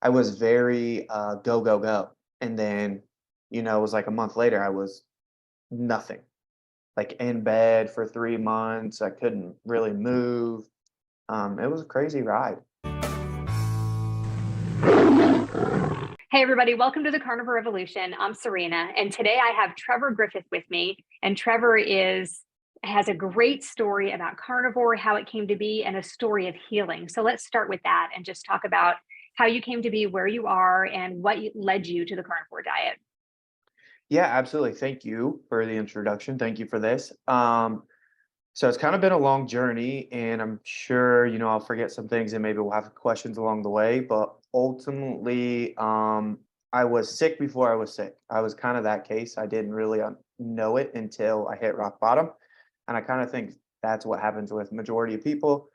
I was very go, go, go. And then, it was like a month later, I was nothing, like in bed for 3 months. I couldn't really move. It was a crazy ride. Hey everybody, welcome to the Carnivore Revolution. I'm Serena, and today I have Trevor Griffith with me. And Trevor has a great story about carnivore, how it came to be, and a story of healing. So let's start with that and just talk about how you came to be where you are and what led you to the carnivore diet. Yeah, absolutely. Thank you for the introduction. Thank you for this. So it's kind of been a long journey, and I'm sure, I'll forget some things and maybe we'll have questions along the way. But ultimately, I was sick before I was sick. I was kind of that case. I didn't really know it until I hit rock bottom. And I kind of think that's what happens with majority of people.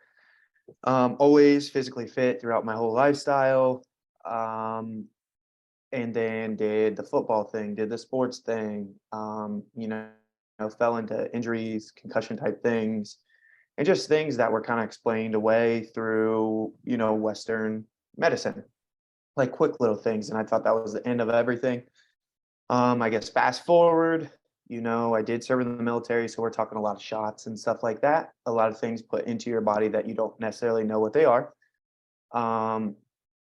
Always physically fit throughout my whole lifestyle. Um, and then did the football thing, did the sports thing, fell into injuries, concussion type things, and just things that were kind of explained away through, Western medicine, like quick little things. And I thought that was the end of everything. I guess fast forward, I did serve in the military, so we're talking a lot of shots and stuff like that. A lot of things put into your body that you don't necessarily know what they are. Um,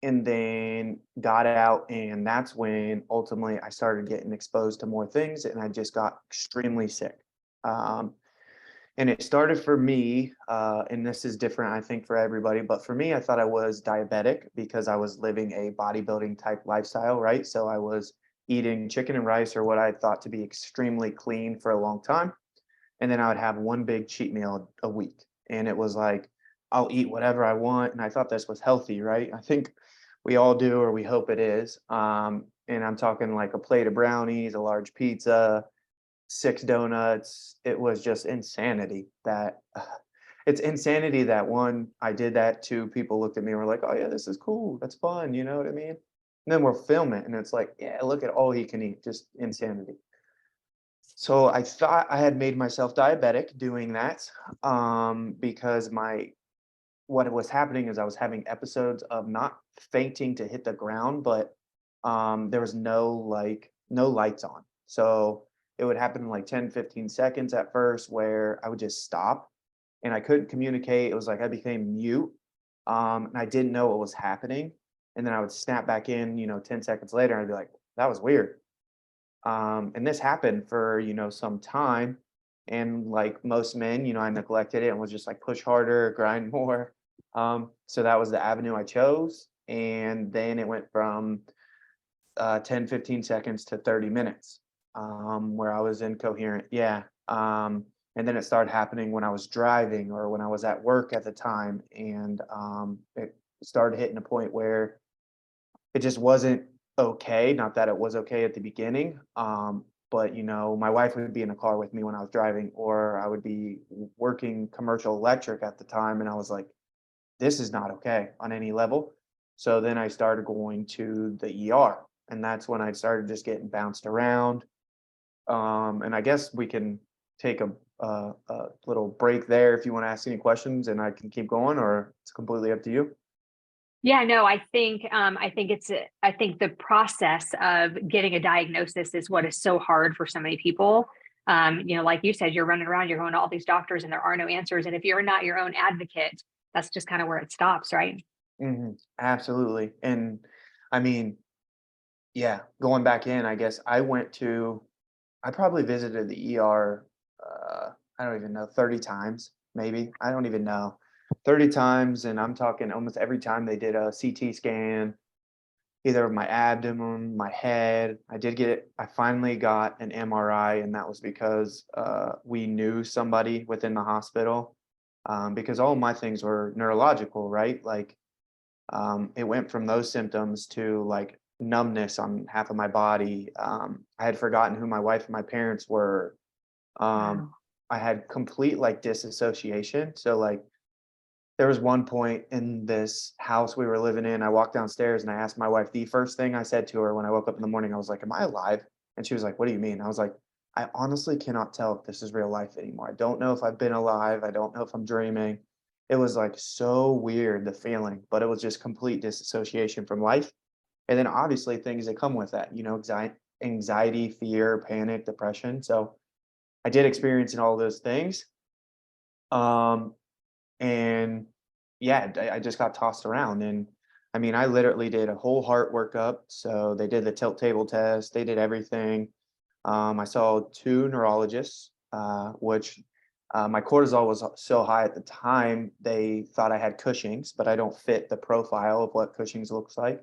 and then got out, and that's when ultimately I started getting exposed to more things, and I just got extremely sick. Um, and it started for me, and this is different, I think, for everybody, but for me, I thought I was diabetic because I was living a bodybuilding type lifestyle, right? So I was eating chicken and rice, or what I thought to be extremely clean, for a long time. And then I would have one big cheat meal a week. And it was like, I'll eat whatever I want. And I thought this was healthy, right? I think we all do, or we hope it is. And I'm talking like a plate of brownies, a large pizza, 6 donuts. It was just insanity that it's insanity that, one, I did that. Two, people looked at me and were like, oh yeah, this is cool. That's fun. You know what I mean? And then we'll film it and it's like, yeah, look at all he can eat. Just insanity. So I thought I had made myself diabetic doing that, because what was happening is I was having episodes of not fainting to hit the ground, but there was no lights on. So it would happen in like 10, 15 seconds at first where I would just stop and I couldn't communicate. It was like I became mute, and I didn't know what was happening. And then I would snap back in, 10 seconds later, and I'd be like, that was weird. And this happened for, some time. And like most men, I neglected it and was just like push harder, grind more. So that was the avenue I chose. And then it went from 10, 15 seconds to 30 minutes, where I was incoherent. Yeah. And then it started happening when I was driving or when I was at work at the time. And it started hitting a point where it just wasn't okay. Not that it was okay at the beginning, but my wife would be in the car with me when I was driving, or I would be working commercial electric at the time, and I was like, "This is not okay on any level." So then I started going to the ER, and that's when I started just getting bounced around. And I guess we can take a little break there if you want to ask any questions, and I can keep going, or it's completely up to you. Yeah, no, I think the process of getting a diagnosis is what is so hard for so many people. Like you said, you're running around, you're going to all these doctors and there are no answers. And if you're not your own advocate, that's just kind of where it stops, right? Absolutely. And I mean, yeah, going back in, I guess I probably visited the ER, I don't even know, 30 times, maybe. I don't even know. 30 times. And I'm talking almost every time they did a CT scan, either of my abdomen, my head. I finally got an MRI, and that was because we knew somebody within the hospital, because all my things were neurological, right? Like, it went from those symptoms to like numbness on half of my body. I had forgotten who my wife and my parents were. Um, Wow. I had complete like disassociation. So like there was one point in this house we were living in. I walked downstairs and I asked my wife, the first thing I said to her when I woke up in the morning, I was like, am I alive? And she was like, what do you mean? I was like, I honestly cannot tell if this is real life anymore. I don't know if I've been alive. I don't know if I'm dreaming. It was like so weird, the feeling, but it was just complete disassociation from life. And then obviously things that come with that, anxiety, fear, panic, depression. So I did experience in all those things. Um, and yeah, I just got tossed around. And I mean, I literally did a whole heart workup. So they did the tilt table test, they did everything. I saw two neurologists, which my cortisol was so high at the time, they thought I had Cushing's, but I don't fit the profile of what Cushing's looks like.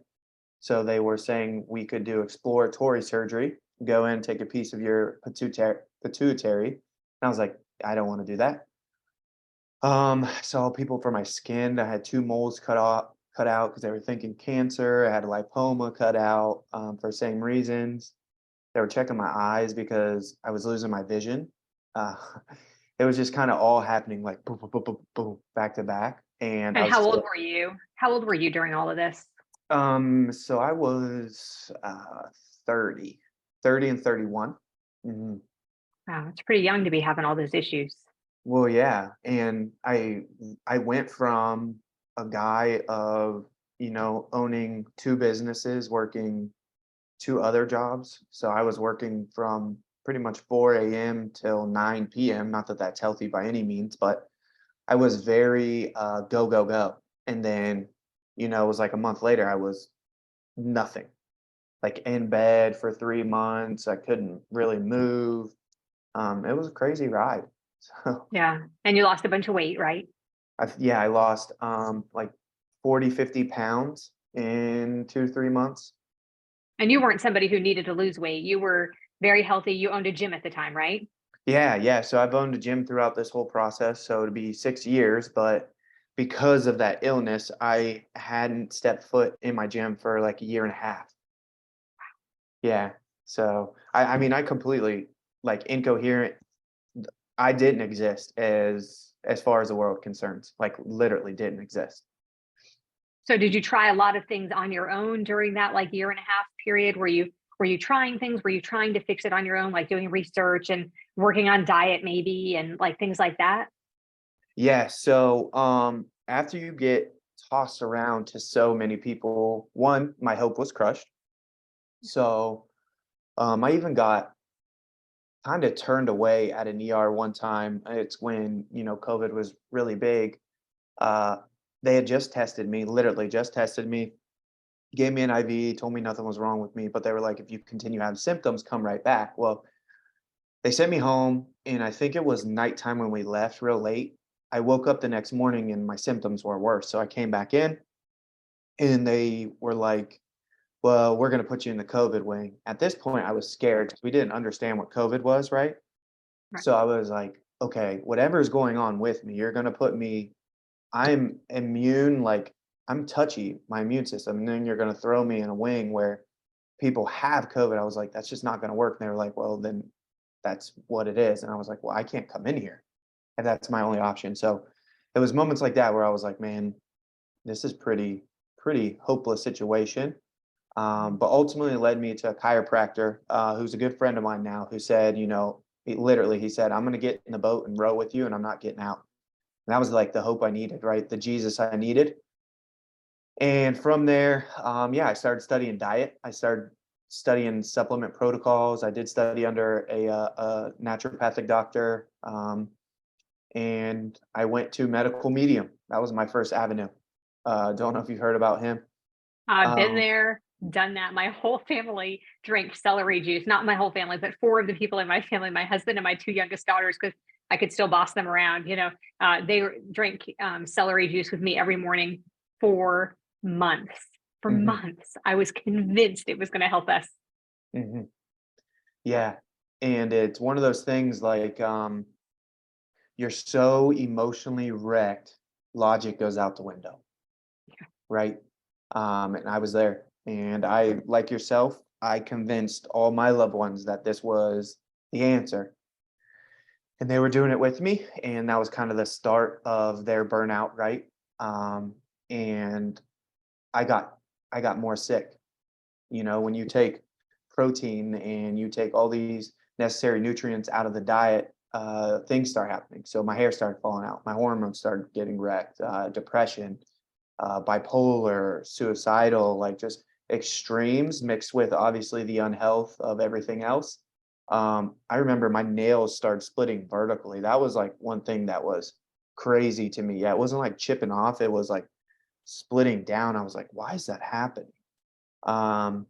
So they were saying we could do exploratory surgery, go in, take a piece of your pituitary. And I was like, I don't want to do that. Saw people for my skin. I had two moles cut out because they were thinking cancer. I had a lipoma cut out for same reasons. They were checking my eyes because I was losing my vision. Uh, it was just kind of all happening like boom, boom, boom, boom, boom, back to back. And I And was how old still, were you? How old were you during all of this? so I was 30, 30 and 31. Mhm. Wow, it's pretty young to be having all those issues. Well, yeah, and I went from a guy of, owning two businesses, working two other jobs. So I was working from pretty much 4 a.m. till 9 p.m. Not that that's healthy by any means, but I was very go, go, go. And then, it was like a month later, I was nothing, like in bed for 3 months. I couldn't really move. It was a crazy ride. So Yeah. And you lost a bunch of weight, right? yeah, I lost like 40, 50 pounds in 2, 3 months. And you weren't somebody who needed to lose weight. You were very healthy. You owned a gym at the time, right? Yeah, yeah. So I've owned a gym throughout this whole process. So it'd be 6 years, but because of that illness, I hadn't stepped foot in my gym for like a year and a half. Yeah. So I mean, I completely like incoherent. I didn't exist as far as the world concerns. Like literally didn't exist. So did you try a lot of things on your own during that like year and a half period? Were you trying things? Were you trying to fix it on your own, like doing research and working on diet maybe and like things like that? Yeah. So after you get tossed around to so many people, one, my hope was crushed. So I even got kind of turned away at an ER one time. It's when, COVID was really big. Uh, they had just tested me, literally just tested me, gave me an IV, told me nothing was wrong with me, but they were like, if you continue having symptoms, come right back. Well, they sent me home, and I think it was nighttime when we left, real late. I woke up the next morning and my symptoms were worse. So I came back in, and they were like, well, we're going to put you in the COVID wing. At this point, I was scared because we didn't understand what COVID was, right? Right. So I was like, okay, whatever's going on with me, you're going to put me, I'm immune, like I'm touchy, my immune system. And then you're going to throw me in a wing where people have COVID. I was like, that's just not going to work. And they were like, well, then that's what it is. And I was like, well, I can't come in here if that's my only option. So it was moments like that where I was like, man, this is pretty hopeless situation. But ultimately led me to a chiropractor who's a good friend of mine now, who said, he said, I'm going to get in the boat and row with you, and I'm not getting out. And that was like the hope I needed, right? The Jesus I needed. And from there, yeah, I started studying diet. I started studying supplement protocols. I did study under a naturopathic doctor, and I went to medical medium. That was my first avenue. Don't know if you've heard about him. I've been Um, there, done that. My whole family drank celery juice. Not my whole family, but four of the people in my family, my husband and my two youngest daughters, because I could still boss them around. They drank celery juice with me every morning for months. For mhm, months, I was convinced it was going to help us. mhm. Yeah, and it's one of those things like, you're so emotionally wrecked, logic goes out the window, right? And I was there, and I, like yourself, I convinced all my loved ones that this was the answer, and they were doing it with me, and that was kind of the start of their burnout, right? Um, and I got I got more sick. When you take protein and you take all these necessary nutrients out of the diet, things start happening. So my hair started falling out, my hormones started getting wrecked, depression, bipolar, suicidal, like just extremes mixed with obviously the unhealth of everything else. I remember my nails started splitting vertically. That was like one thing that was crazy to me. Yeah, it wasn't like chipping off, it was like splitting down. I was like, why is that happening? Um,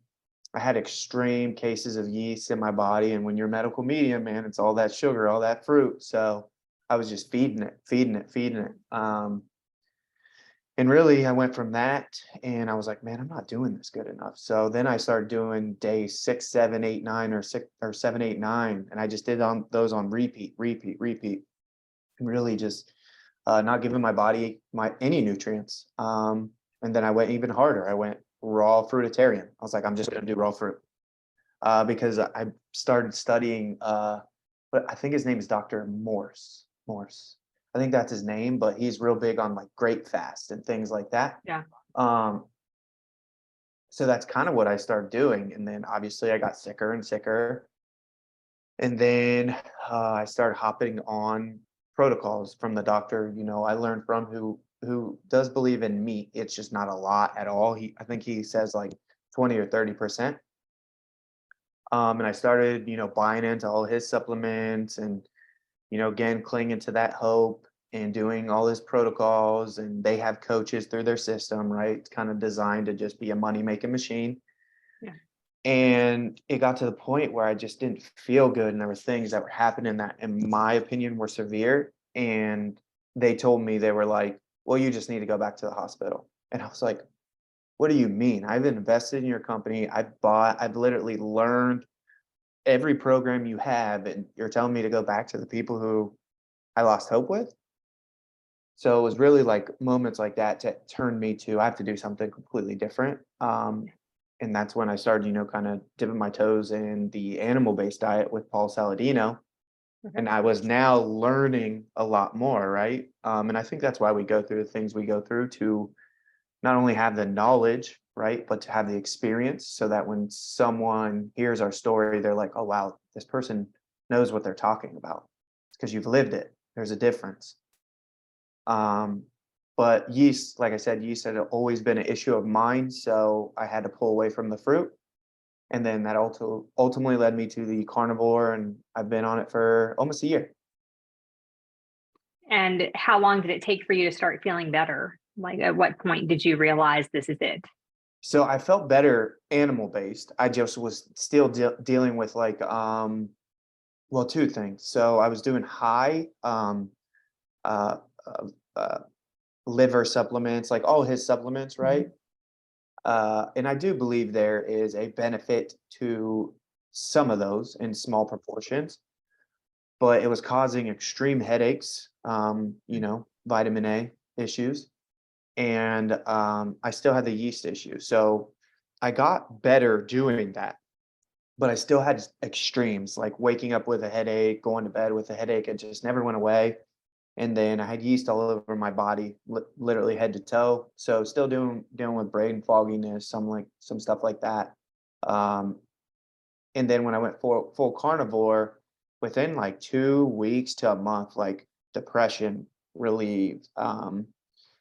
I had extreme cases of yeast in my body, and when you're medical medium, man, it's all that sugar, all that fruit. So I was just feeding it, feeding it, feeding it. And really, I went from that, and I was like, man, I'm not doing this good enough. So then I started doing day 6, 7, 8, 9, or 7, 8, 9, and I just did on those on repeat, repeat, repeat, and really just not giving my body any nutrients. And then I went even harder. I went raw fruitarian. I was like, I'm just going to do raw fruit because I started studying. But I think his name is Dr. Morse. Morse. I think that's his name, but he's real big on like grape fast and things like that. Yeah. Um, so that's kind of what I started doing. And then obviously I got sicker and sicker. And then I started hopping on protocols from the doctor, I learned from who does believe in meat. It's just not a lot at all. I think he says like 20 or 30%. And I started, buying into all his supplements and, again, clinging to that hope and doing all his protocols. And they have coaches through their system, right? It's kind of designed to just be a money making machine. Yeah. And it got to the point where I just didn't feel good. And there were things that were happening that, in my opinion, were severe. And they told me, they were like, well, you just need to go back to the hospital. And I was like, what do you mean? I've invested in your company. I've literally learned every program you have. And you're telling me to go back to the people who I lost hope with? So it was really like moments like that to turn me to, I have to do something completely different. And that's when I started, kind of dipping my toes in the animal-based diet with Paul Saladino. Okay. And I was now learning a lot more, right? And I think that's why we go through the things we go through, to not only have the knowledge, right, but to have the experience, so that when someone hears our story, they're like, oh, wow, this person knows what they're talking about. It's because you've lived it. There's a difference. Um, but yeast, like I said, yeast had always been an issue of mine. So I had to pull away from the fruit. And then that also ultimately led me to the carnivore, and I've been on it for almost a year. And how long did it take for you to start feeling better? Like, at what point did you realize this is it? So I felt better animal based. I just was still dealing with like, well, two things. So I was doing high uh, uh, uh, liver supplements, like all his supplements, Mhm. right? And I do believe there is a benefit to some of those in small proportions, but it was causing extreme headaches, vitamin A issues, and I still had the yeast issue. So I got better doing that, but I still had extremes, like waking up with a headache, going to bed with a headache. It just never went away. And then I had yeast all over my body, literally head to toe. So still dealing with brain fogginess, some stuff like that. Um, and then when I went full carnivore, within like 2 weeks to a month, like depression relieved,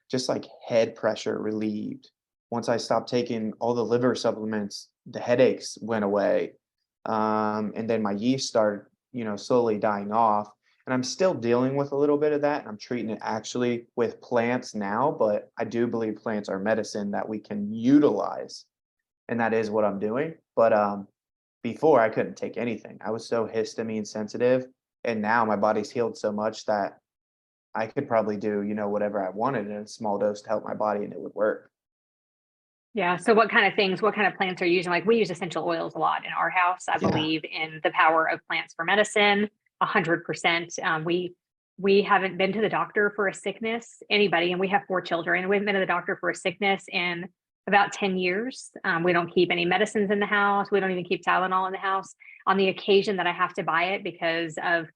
just like head pressure relieved. Once I stopped taking all the liver supplements, the headaches went away. And then my yeast started, slowly dying off. And I'm still dealing with a little bit of that. And I'm treating it actually with plants now, but I do believe plants are medicine that we can utilize. And that is what I'm doing. But before, I couldn't take anything. I was so histamine sensitive. And now my body's healed so much that I could probably do, whatever I wanted in a small dose to help my body, and it would work. Yeah. So what kind of things, what kind of plants are you using? Like, we use essential oils a lot in our house. I Yeah. believe in the power of plants for medicine, 100%. We haven't been to the doctor for a sickness, anybody, and we have 4 children. We haven't been to the doctor for a sickness in about 10 years. We don't keep any medicines in the house. We don't even keep Tylenol in the house. On the occasion that I have to buy it because of,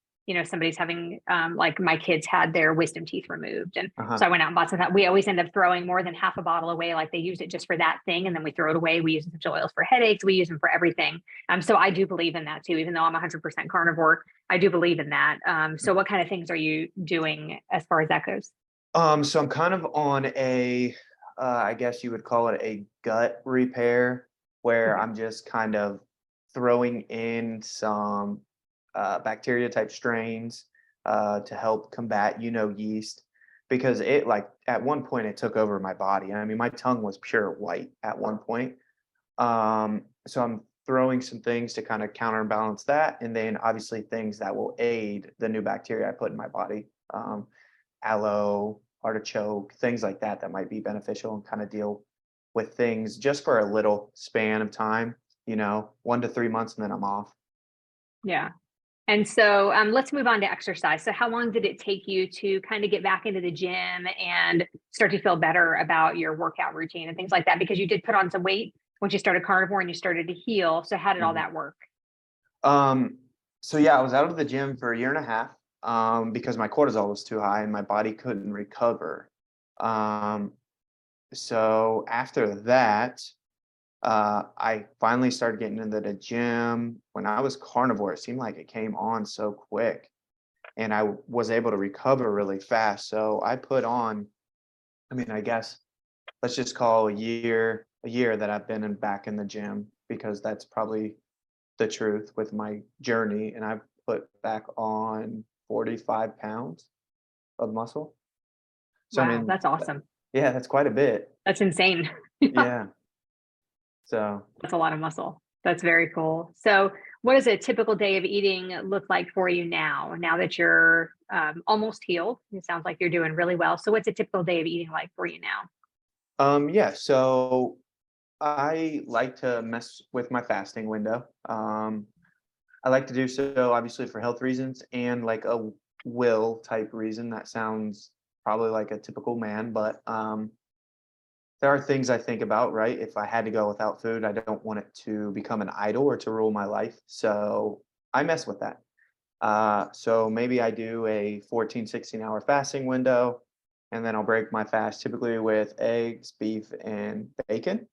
somebody's having, like my kids had their wisdom teeth removed. And Uh-huh. so I went out and bought some. We always end up throwing more than half a bottle away. Like, they used it just for that thing, and then we throw it away. We use essential oils for headaches. We use them for everything. So I do believe in that too, even though I'm 100% carnivore. I do believe in that. So what kind of things are you doing as far as that goes? So I'm kind of on I guess you would call it a gut repair. where Okay. I'm just kind of throwing in some bacteria type strains to help combat, yeast, because it like at one point it took over my body. I mean, my tongue was pure white at one point. So I'm throwing some things to kind of counterbalance that, and then obviously things that will aid the new bacteria I put in my body. Aloe, artichoke, things like that that might be beneficial and kind of deal with things just for a little span of time, 1 to 3 months, and then I'm off. Yeah. And so let's move on to exercise. So how long did it take you to kind of get back into the gym and start to feel better about your workout routine and things like that? Because you did put on some weight once you started carnivore and you started to heal. So how did all Mhm. that work? Um, so yeah, I was out of the gym for a year and a half because my cortisol was too high and my body couldn't recover. Um, so after that, I finally started getting into the gym. When I was carnivore, it seemed like it came on so quick and I was able to recover really fast. So I put on, I mean, I guess let's just call a year that I've been back in the gym because that's probably the truth with my journey. And I've put back on 45 pounds of muscle. So, I Wow, mean, that's awesome. yeah, that's quite a bit. That's insane. Yeah, Yeah. So, that's a lot of muscle. That's very cool. So what does a typical day of eating look like for you now that you're almost healed? It sounds like you're doing really well. So what's a typical day of eating like for you now? yeah. So I like to mess with my fasting window. I like to do so obviously for health reasons and like a will type reason. That sounds probably like a typical man, but there are things I think about, right? If I had to go without food, I don't want it to become an idol or to rule my life. So I mess with that. So maybe I do a 14, 16-hour fasting window, and then I'll break my fast typically with eggs, beef, and bacon.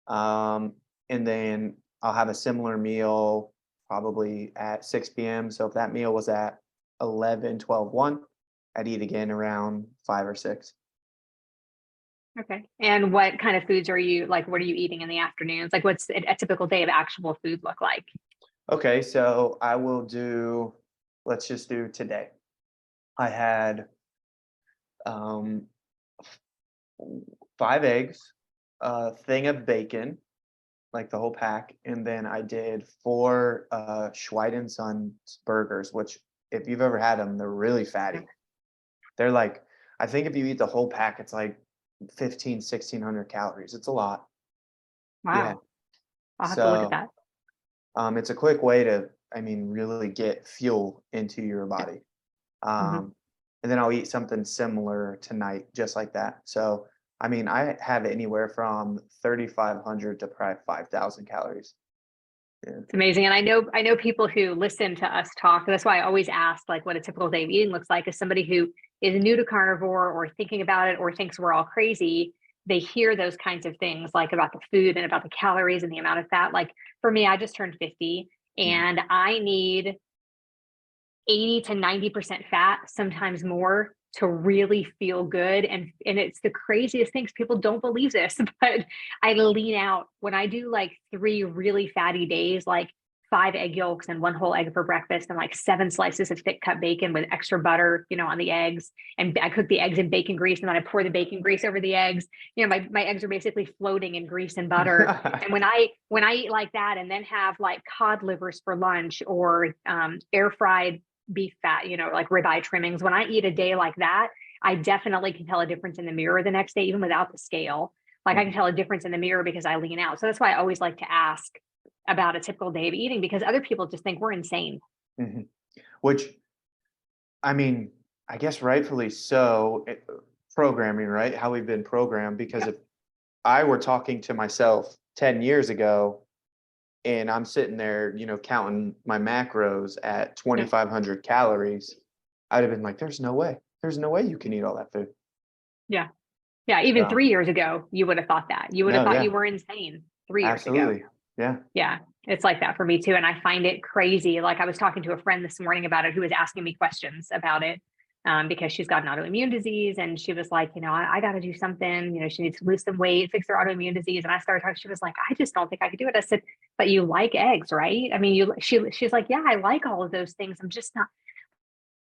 Um, and then I'll have a similar meal probably at 6 p.m. So if that meal was at 11, 12, 1, I'd eat again around 5 or 6. Okay. And what kind of foods are you like? What are you eating in the afternoons? Like, what's a typical day of actual food look like? Okay, so I will do, let's just do today. I had um, 5 eggs, a thing of bacon, like the whole pack, and then I did 4 Schweid and Sons burgers, which if you've ever had them, they're really Yeah. fatty. They're like, I think if you eat the whole pack, it's like 15, 1,600 calories. It's a lot. Yeah. Wow. I'll have to look at So that. it's a quick way to, I mean, really get fuel into your body. Mhm. Um, and then I'll eat something similar tonight, just like that. So, I mean, I have anywhere from 3,500 to probably 5,000 calories. Yeah. It's amazing. And I know people who listen to us talk. That's why I always ask like what a typical day of eating looks like. As somebody who is new to carnivore or thinking about it or thinks we're all crazy, they hear those kinds of things like about the food and about the calories and the amount of fat. Like for me, I just turned 50 Mhm. and I need 80 to 90% fat, sometimes more, to really feel good. And it's the craziest things. People don't believe this, but I lean out when I do like 3 really fatty days, like 5 egg yolks and 1 whole egg for breakfast, and like 7 slices of thick cut bacon with extra butter, on the eggs. And I cook the eggs in bacon grease, and then I pour the bacon grease over the eggs. My eggs are basically floating in grease and butter. And when I eat like that, and then have like cod livers for lunch or air fried beef fat, like ribeye trimmings. When I eat a day like that, I definitely can tell a difference in the mirror the next day, even without the scale. Like I can Mhm. tell a difference in the mirror because I lean out. So that's why I always like to ask about a typical day of eating because other people just think we're insane. Mhm. Which, I mean, I guess rightfully so, programming, right? How we've been programmed. Because Yep. if I were talking to myself 10 years ago and I'm sitting there, counting my macros at Yep. 2,500 calories, I'd have been like, there's no way. There's no way you can eat all that food. Yeah. Yeah. Even So, 3 years ago, you would have thought that. You would have no, thought you yeah, were insane 3 years ago. absolutely. Yeah. Yeah, it's like that for me too. And I find it crazy. Like I was talking to a friend this morning about it who was asking me questions about it. because she's got an autoimmune disease. And she was like, I got to do something, she needs to lose some weight, fix her autoimmune disease. And I started talking, she was like, I just don't think I could do it. I said, but you like eggs, right? I mean, she's like, yeah, I like all of those things. I'm just not,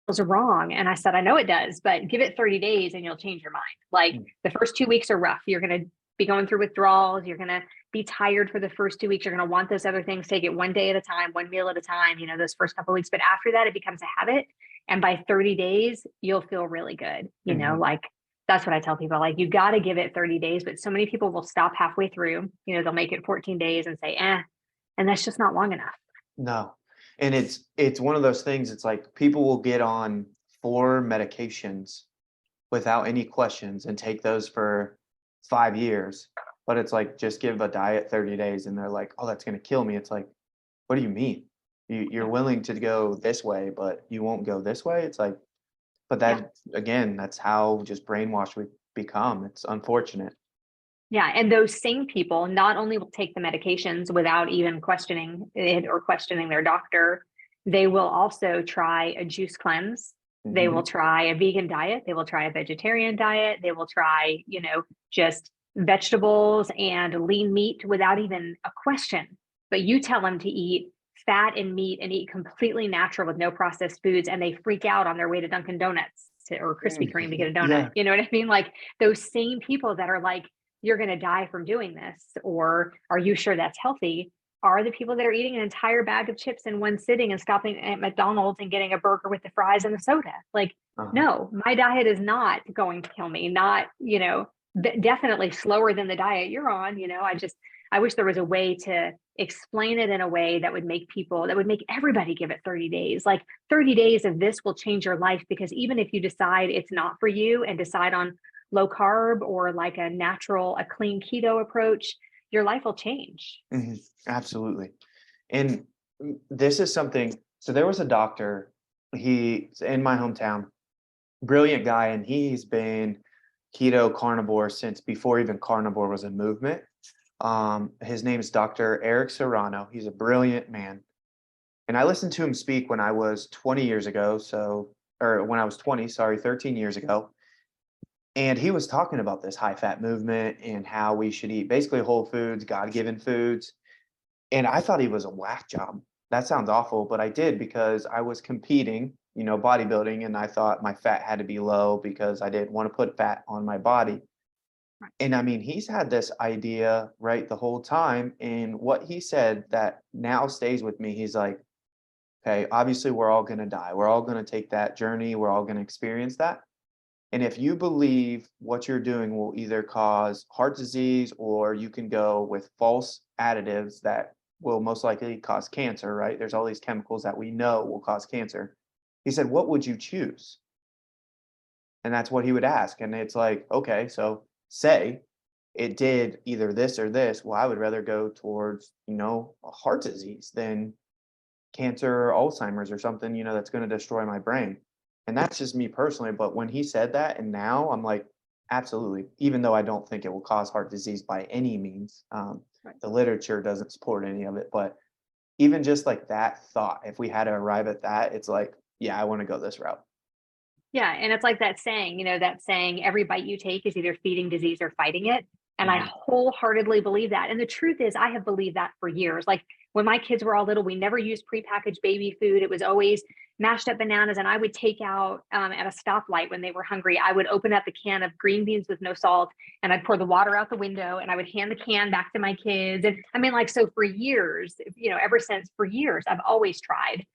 those are wrong. And I said, I know it does, but give it 30 days and you'll change your mind. Like the first 2 weeks are rough. You're going to be going through withdrawals. You're going to be tired for the first 2 weeks. You're going to want those other things. Take it one day at a time, one meal at a time, those first couple of weeks. But after that, it becomes a habit. And by 30 days, you'll feel really good. Like that's what I tell people, like, you got to give it 30 days, but so many people will stop halfway through, they'll make it 14 days and say, and that's just not long enough. No. And it's one of those things, it's like people will get on 4 medications without any questions and take those for 5 years. But it's like, just give a diet 30 days and they're like, oh, that's going to kill me. It's like, what do you mean? You're willing to go this way, but you won't go this way. It's like, but that again, that's how just brainwashed we become. It's unfortunate. Yeah. And those same people not only will take the medications without even questioning it or questioning their doctor, they will also try a juice cleanse. They will try a vegan diet. They will try a vegetarian diet. They will try, just vegetables and lean meat without even a question. But you tell them to eat fat and meat and eat completely natural with no processed foods, and they freak out on their way to Dunkin' Donuts or Krispy Kreme to get a donut. Yeah. You know what I mean? Like those same people that are like, you're going to die from doing this, or are you sure that's healthy, are the people that are eating an entire bag of chips in one sitting and stopping at McDonald's and getting a burger with the fries and the soda. Like, no, my diet is not going to kill me. Not, definitely slower than the diet you're on. I wish there was a way to explain it in a way that would make everybody give it 30 days. Like 30 days of this will change your life, because even if you decide it's not for you and decide on low carb or like a clean keto approach, your life will change. Absolutely. And this is something, so there was a doctor, he's in my hometown, brilliant guy, and he's been keto carnivore since before even carnivore was a movement. His name is Dr. Eric Serrano. He's a brilliant man. And I listened to him speak when I was 20 years ago. When I was 20, 13 years ago. And he was talking about this high fat movement and how we should eat basically whole foods, God-given foods. And I thought he was a whack job. That sounds awful, but I did because I was competing, bodybuilding, and I thought my fat had to be low because I didn't want to put fat on my body. Right. And I mean, he's had this idea right the whole time. And what he said that now stays with me, he's like, okay, obviously we're all going to die. We're all going to take that journey. We're all going to experience that. And if you believe what you're doing will either cause heart disease, or you can go with false additives that will most likely cause cancer, right? There's all these chemicals that we know will cause cancer. He said, what would you choose? And that's what he would ask. And it's like, okay, so say it did either this or this. Well, I would rather go towards, a heart disease than cancer or Alzheimer's or something, that's going to destroy my brain. And that's just me personally. But when he said that, and now I'm like, absolutely, even though I don't think it will cause heart disease by any means, the literature doesn't support any of it. But even just like that thought, if we had to arrive at that, it's like, yeah, I want to go this route. Yeah. And it's like that saying, every bite you take is either feeding disease or fighting it. And I wholeheartedly believe that. And the truth is, I have believed that for years. Like when my kids were all little, we never used prepackaged baby food. It was always mashed up bananas. And I would take out at a stoplight when they were hungry, I would open up a can of green beans with no salt, and I'd pour the water out the window, and I would hand the can back to my kids. And I mean, like, so for years, for years, I've always tried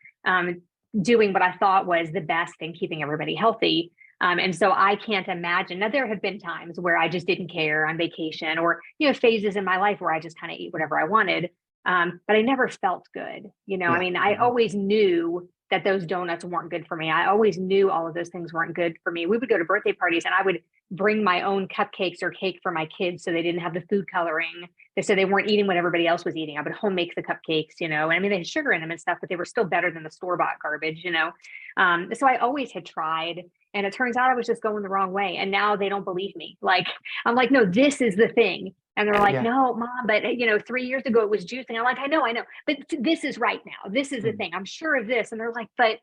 doing what I thought was the best in keeping everybody healthy. And so I can't imagine. Now, there have been times where I just didn't care on vacation, or, phases in my life where I just kind of ate whatever I wanted. But I never felt good. I mean, I always knew that those donuts weren't good for me. I always knew all of those things weren't good for me. We would go to birthday parties and I would bring my own cupcakes or cake for my kids so they didn't have the food coloring. So they weren't eating what everybody else was eating. I would home make the cupcakes, and I mean, they had sugar in them and stuff, but they were still better than the store-bought garbage, So I always had tried, and it turns out I was just going the wrong way. And now they don't believe me. Like, I'm like, no, this is the thing. And they're like, no, Mom, but 3 years ago it was juicing. I'm like, I know, but this is right now. This is the thing. I'm sure of this. And they're like, but,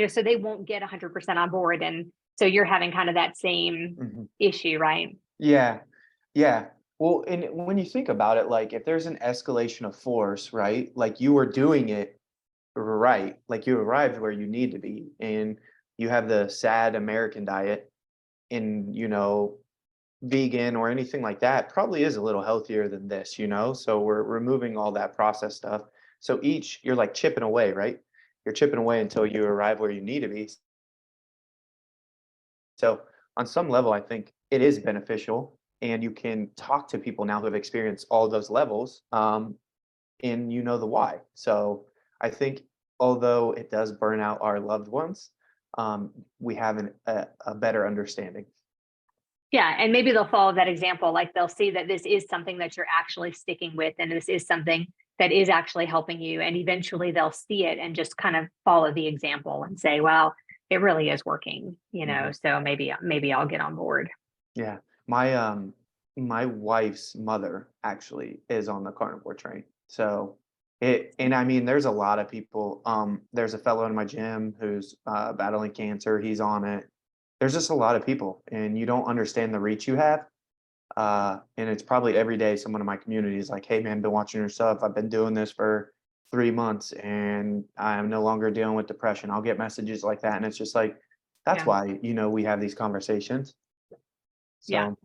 so they won't get 100% on board. And So you're having kind of that same Mhm. issue, right? Yeah. Yeah. Well, and when you think about it, like if there's an escalation of force, right? Like you were doing it right, like you arrived where you need to be, and you have the sad American diet, and vegan or anything like that probably is a little healthier than this, so we're removing all that processed stuff. So each you're like chipping away, right? You're chipping away until you arrive where you need to be. So on some level, I think it is beneficial, and you can talk to people now who have experienced all those levels, and you know the why. So I think although it does burn out our loved ones, we have a better understanding. Yeah, and maybe they'll follow that example. Like they'll see that this is something that you're actually sticking with, and this is something that is actually helping you. And eventually they'll see it and just kind of follow the example and say, well, it really is working, Mhm. so maybe I'll get on board. Yeah. My wife's mother actually is on the carnivore train. So and I mean there's a lot of people. There's a fellow in my gym who's battling cancer, he's on it. There's just a lot of people, and you don't understand the reach you have. And it's probably every day someone in my community is like, "Hey man, been watching your stuff. I've been doing this for 3 months and I'm no longer dealing with depression." I'll get messages like that, and it's just like that's Yeah. why, we have these conversations. Yeah. So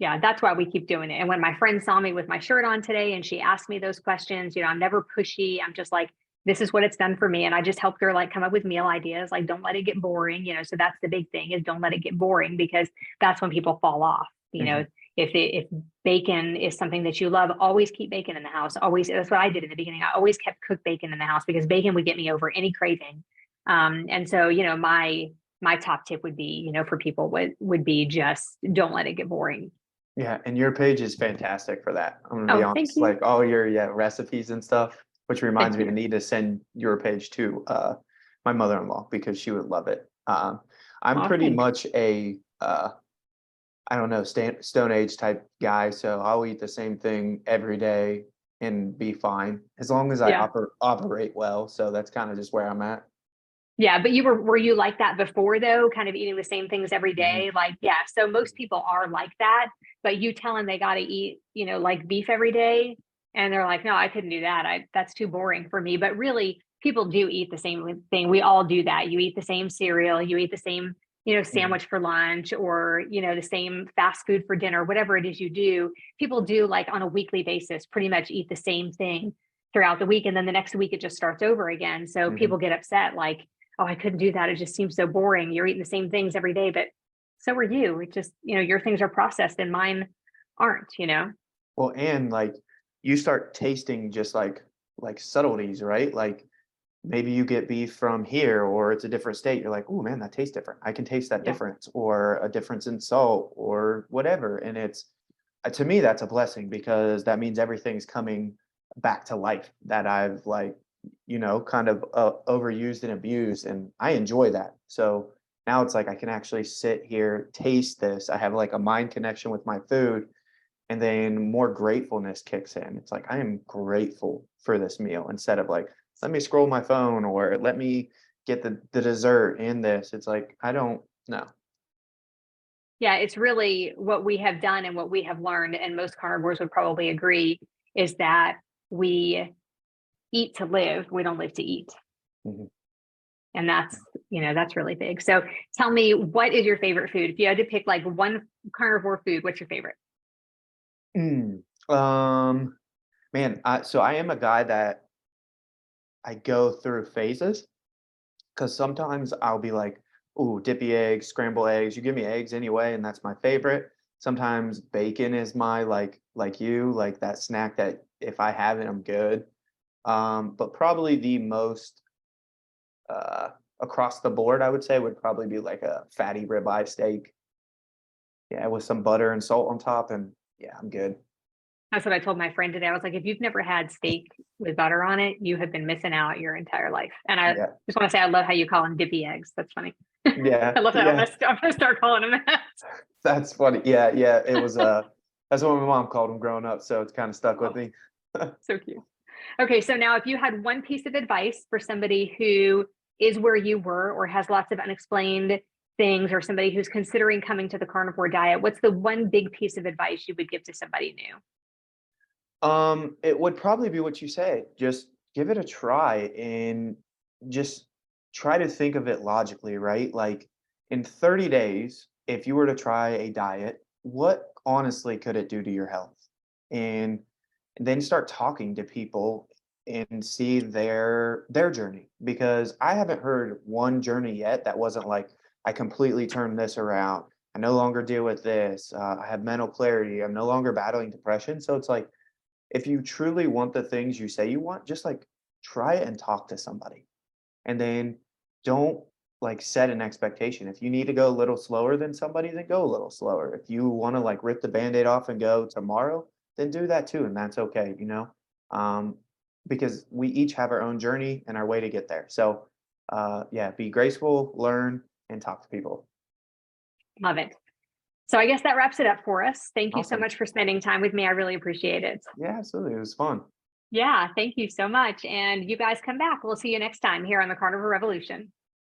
Yeah, that's why we keep doing it. And when my friend saw me with my shirt on today and she asked me those questions, I'm never pushy. I'm just like, this is what it's done for me. And I just helped her like come up with meal ideas. Like, don't let it get boring. So that's the big thing, is don't let it get boring, because that's when people fall off. mhm. If bacon is something that you love, always keep bacon in the house. Always. That's what I did in the beginning. I always kept cooked bacon in the house because bacon would get me over any craving. And so, my top tip would be, for people would be just don't let it get boring. Yeah, and your page is fantastic for that. I'm gonna be Oh, thank honest, you. like all your recipes and stuff, which reminds Thank me I you. need to send your page to my mother-in-law because she would love it. I'm Oh, pretty thanks. much a I don't know, stone age type guy, so I'll eat the same thing every day and be fine as long as I Yeah. operate well. So that's kind of just where I'm at. Yeah. But were you like that before though? Kind of eating the same things every Mhm. day? Like, yeah. So most people are like that, but you tell them they got to eat, like beef every day. And they're like, no, I couldn't do that. That's too boring for me. But really, people do eat the same thing. We all do that. You eat the same cereal, you eat the same, Mhm. sandwich for lunch, or, the same fast food for dinner, whatever it is you do. People do, like, on a weekly basis, pretty much eat the same thing throughout the week. And then the next week it just starts over again. So Mhm. people get upset, like, oh, I couldn't do that. It just seems so boring. You're eating the same things every day, but so are you. It just, your things are processed and mine aren't. Well, and like you start tasting just like subtleties, right? Like maybe you get beef from here or it's a different state. You're like, oh man, that tastes different. I can taste that Yeah. difference, or a difference in salt or whatever. And it's to me that's a blessing because that means everything's coming back to life that I've kind of overused and abused, and I enjoy that. So now it's like I can actually sit here, taste this. I have like a mind connection with my food, and then more gratefulness kicks in. It's like I am grateful for this meal instead of like, let me scroll my phone or let me get the dessert in this. It's like I don't know. Yeah. It's really what we have done and what we have learned. And most carnivores would probably agree, is that we eat to live. We don't live to eat. Mhm. And that's really big. So tell me, what is your favorite food? If you had to pick like one carnivore food, what's your favorite? Mm. Um, Man, so I am a guy that I go through phases because sometimes I'll be like, "Ooh, dippy eggs, scrambled eggs. You give me eggs anyway, and that's my favorite." Sometimes bacon is my like that snack that if I have it, I'm good. But probably the most uh, across the board, I would say, would probably be like a fatty ribeye steak. Yeah, with some butter and salt on top, and yeah, I'm good. That's what I told my friend today. I was like, if you've never had steak with butter on it, you have been missing out your entire life. And I Yeah, just want to say, I love how you call them dippy eggs. That's funny. yeah, I love that. yeah. I'm gonna start calling them that. That's funny. Yeah, yeah. It was that's what my mom called them growing up, so it's kind of stuck with Oh, me. so cute. Okay, so now if you had one piece of advice for somebody who is where you were or has lots of unexplained things, or somebody who's considering coming to the carnivore diet, what's the one big piece of advice you would give to somebody new? It would probably be what you say. Just give it a try and just try to think of it logically, right? Like in 30 days, if you were to try a diet, what honestly could it do to your health? And then start talking to people and see their journey, because I haven't heard one journey yet that wasn't like, I completely turned this around. I no longer deal with this. I have mental clarity. I'm no longer battling depression. So it's like, if you truly want the things you say you want, just like try it and talk to somebody. And then don't like set an expectation. If you need to go a little slower than somebody, then go a little slower. If you want to like rip the band-aid off and go tomorrow, then do that too. And that's okay, you know? Um, because we each have our own journey and our way to get there. So yeah, be graceful, learn, and talk to people. Love it. So I guess that wraps it up for us. Thank you so Awesome. much for spending time with me. I really appreciate it. Yeah, absolutely. It was fun. Yeah, thank you so much. And you guys come back. We'll see you next time here on the Carnivore Revolution.